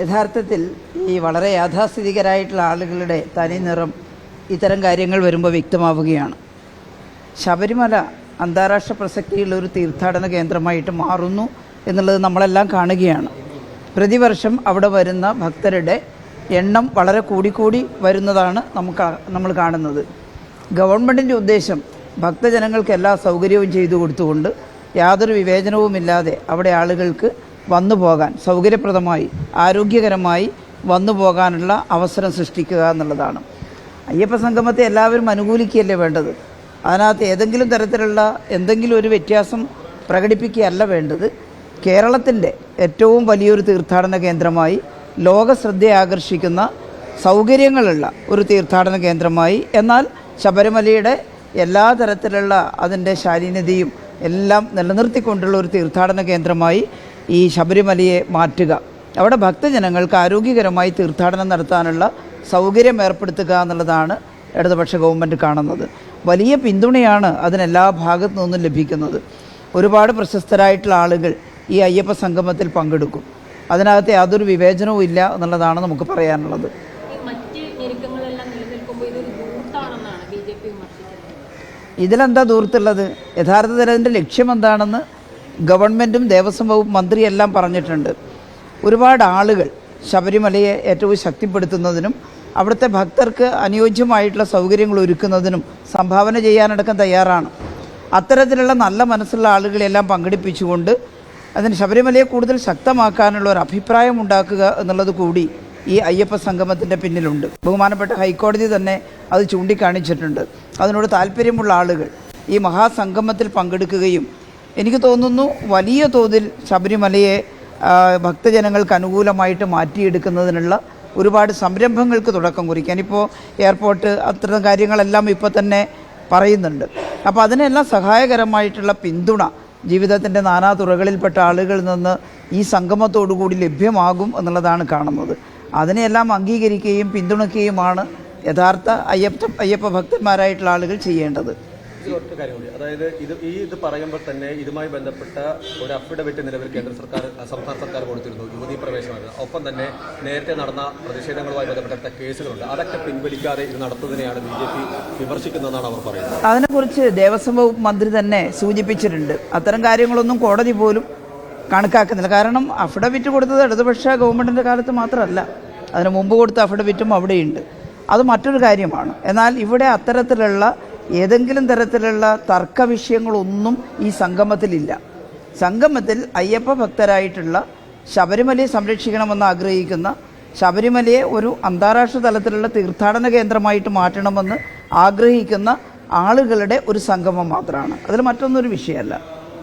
യഥാർത്ഥത്തിൽ ഈ വളരെ യാഥാസ്ഥിതികരായിട്ടുള്ള ആളുകളുടെ തനി നിറം ഇത്തരം കാര്യങ്ങൾ വരുമ്പോൾ വ്യക്തമാവുകയാണ്. ശബരിമല അന്താരാഷ്ട്ര പ്രസക്തിയുള്ള ഒരു തീർത്ഥാടന കേന്ദ്രമായിട്ട് മാറുന്നു എന്നുള്ളത് നമ്മളെല്ലാം കാണുകയാണ്. പ്രതിവർഷം അവിടെ വരുന്ന ഭക്തരുടെ എണ്ണം വളരെ കൂടിക്കൂടി വരുന്നതാണ് നമ്മൾ കാണുന്നത്. ഗവൺമെൻറ്റിൻ്റെ ഉദ്ദേശം ഭക്തജനങ്ങൾക്ക് എല്ലാ സൗകര്യവും ചെയ്തു കൊടുത്തുകൊണ്ട് യാതൊരു വിവേചനവുമില്ലാതെ അവിടെ ആളുകൾക്ക് വന്നു പോകാൻ സൗകര്യപ്രദമായി ആരോഗ്യകരമായി വന്നു പോകാനുള്ള അവസരം സൃഷ്ടിക്കുക എന്നുള്ളതാണ്. അയ്യപ്പ സംഗമത്തെ എല്ലാവരും അനുകൂലിക്കുകയല്ലേ വേണ്ടത്. അതിനകത്ത് ഏതെങ്കിലും തരത്തിലുള്ള എന്തെങ്കിലും ഒരു വ്യത്യാസം പ്രകടിപ്പിക്കുകയല്ല വേണ്ടത്. കേരളത്തിൻ്റെ ഏറ്റവും വലിയൊരു തീർത്ഥാടന കേന്ദ്രമായി ലോക ശ്രദ്ധയെ ആകർഷിക്കുന്ന സൗകര്യങ്ങളുള്ള ഒരു തീർത്ഥാടന കേന്ദ്രമായി, എന്നാൽ ശബരിമലയുടെ എല്ലാ തരത്തിലുള്ള അതിൻ്റെ ശാലീനതയും എല്ലാം നിലനിർത്തിക്കൊണ്ടുള്ള ഒരു തീർത്ഥാടന കേന്ദ്രമായി ഈ ശബരിമലയെ മാറ്റുക, അവിടെ ഭക്തജനങ്ങൾക്ക് ആരോഗ്യകരമായി തീർത്ഥാടനം നടത്താനുള്ള സൗകര്യം ഏർപ്പെടുത്തുക എന്നുള്ളതാണ് ഇടതുപക്ഷ ഗവൺമെൻറ് കാണുന്നത്. വലിയ പിന്തുണയാണ് അതിനെല്ലാ ഭാഗത്തു നിന്നും ലഭിക്കുന്നത്. ഒരുപാട് പ്രശസ്തരായിട്ടുള്ള ആളുകൾ ഈ അയ്യപ്പ സംഗമത്തിൽ പങ്കെടുക്കും. അതിനകത്ത് യാതൊരു വിവേചനവും ഇല്ല എന്നുള്ളതാണ് നമുക്ക് പറയാനുള്ളത്. ഇതിലെന്താ ദൂർത്തുള്ളത്? യഥാർത്ഥത്തിൽ അതിൻ്റെ ലക്ഷ്യം എന്താണെന്ന് ഗവൺമെൻറ്റും ദേവസ്വം വകുപ്പ് മന്ത്രിയെല്ലാം പറഞ്ഞിട്ടുണ്ട്. ഒരുപാട് ആളുകൾ ശബരിമലയെ ഏറ്റവും ശക്തിപ്പെടുത്തുന്നതിനും അവിടുത്തെ ഭക്തർക്ക് അനുയോജ്യമായിട്ടുള്ള സൗകര്യങ്ങൾ ഒരുക്കുന്നതിനും സംഭാവന ചെയ്യാനടക്കം തയ്യാറാണ്. അത്തരത്തിലുള്ള നല്ല മനസ്സുള്ള ആളുകളെല്ലാം പങ്കെടുപ്പിച്ചുകൊണ്ട് അതിന് ശബരിമലയെ കൂടുതൽ ശക്തമാക്കാനുള്ള ഒരു അഭിപ്രായം ഉണ്ടാക്കുക എന്നുള്ളത് കൂടി ഈ അയ്യപ്പ സംഗമത്തിൻ്റെ പിന്നിലുണ്ട്. ബഹുമാനപ്പെട്ട ഹൈക്കോടതി തന്നെ അത് ചൂണ്ടിക്കാണിച്ചിട്ടുണ്ട്. അതിനോട് താല്പര്യമുള്ള ആളുകൾ ഈ മഹാസംഗമത്തിൽ പങ്കെടുക്കുകയും എനിക്ക് തോന്നുന്നു വലിയ തോതിൽ ശബരിമലയെ ഭക്തജനങ്ങൾക്ക് അനുകൂലമായിട്ട് മാറ്റിയെടുക്കുന്നതിനുള്ള ഒരുപാട് സംരംഭങ്ങൾക്ക് തുടക്കം കുറിക്കാൻ ഇപ്പോൾ എയർപോർട്ട് അത്തരം കാര്യങ്ങളെല്ലാം ഇപ്പോൾ തന്നെ പറയുന്നുണ്ട്. അപ്പോൾ അതിനെല്ലാം സഹായകരമായിട്ടുള്ള പിന്തുണ ജീവിതത്തിൻ്റെ നാനാ തുറകളിൽപ്പെട്ട ആളുകളിൽ നിന്ന് ഈ സംഗമത്തോടുകൂടി ലഭ്യമാകും എന്നുള്ളതാണ് കാണുന്നത്. അതിനെയെല്ലാം അംഗീകരിക്കുകയും പിന്തുണയ്ക്കുകയുമാണ് യഥാർത്ഥ അയ്യപ്പ ഭക്തന്മാരായിട്ടുള്ള ആളുകൾ ചെയ്യേണ്ടത്. ഒറ്റ കാര്യം കൂടി, അതായത് ഇത് പറയുമ്പോൾ തന്നെ ഇതുമായി ബന്ധപ്പെട്ട ഒരു അഫിഡവിറ്റ് നിലവിൽ സംസ്ഥാന സർക്കാർ കൊടുത്തിരുന്നു, യുവതീ പ്രവേശനമാണ്. ഒപ്പം തന്നെ നേരത്തെ നടന്ന പ്രതിഷേധങ്ങളുമായി ബന്ധപ്പെട്ട കേസുകളുണ്ട്. അതൊക്കെ പിൻവലിക്കാതെ ഇത് നടത്തുന്നതിനെയാണ് BJP വിമർശിക്കുന്നതെന്നാണ് അവർ പറയുന്നത്. അതിനെക്കുറിച്ച് ദേവസ്വം വകുപ്പ് മന്ത്രി തന്നെ സൂചിപ്പിച്ചിട്ടുണ്ട്. അത്തരം കാര്യങ്ങളൊന്നും കോടതി പോലും കണക്കാക്കുന്നില്ല. കാരണം അഫിഡവിറ്റ് കൊടുത്തത് ഇടതുപക്ഷ ഗവൺമെൻറ്റിൻ്റെ കാലത്ത് മാത്രമല്ല, അതിന് മുമ്പ് കൊടുത്ത അഫിഡവിറ്റും അവിടെയുണ്ട്. അത് മറ്റൊരു കാര്യമാണ്. എന്നാൽ ഇവിടെ അത്തരത്തിലുള്ള ഏതെങ്കിലും തരത്തിലുള്ള തർക്ക വിഷയങ്ങളൊന്നും ഈ സംഗമത്തിലില്ല. സംഗമത്തിൽ അയ്യപ്പ ഭക്തരായിട്ടുള്ള ശബരിമലയെ സംരക്ഷിക്കണമെന്ന് ആഗ്രഹിക്കുന്ന, ശബരിമലയെ ഒരു അന്താരാഷ്ട്ര തലത്തിലുള്ള തീർത്ഥാടന കേന്ദ്രമായിട്ട് മാറ്റണമെന്ന് ആഗ്രഹിക്കുന്ന ആളുകളുടെ ഒരു സംഗമം മാത്രമാണ്. അതിൽ മറ്റൊന്നൊരു വിഷയമല്ല.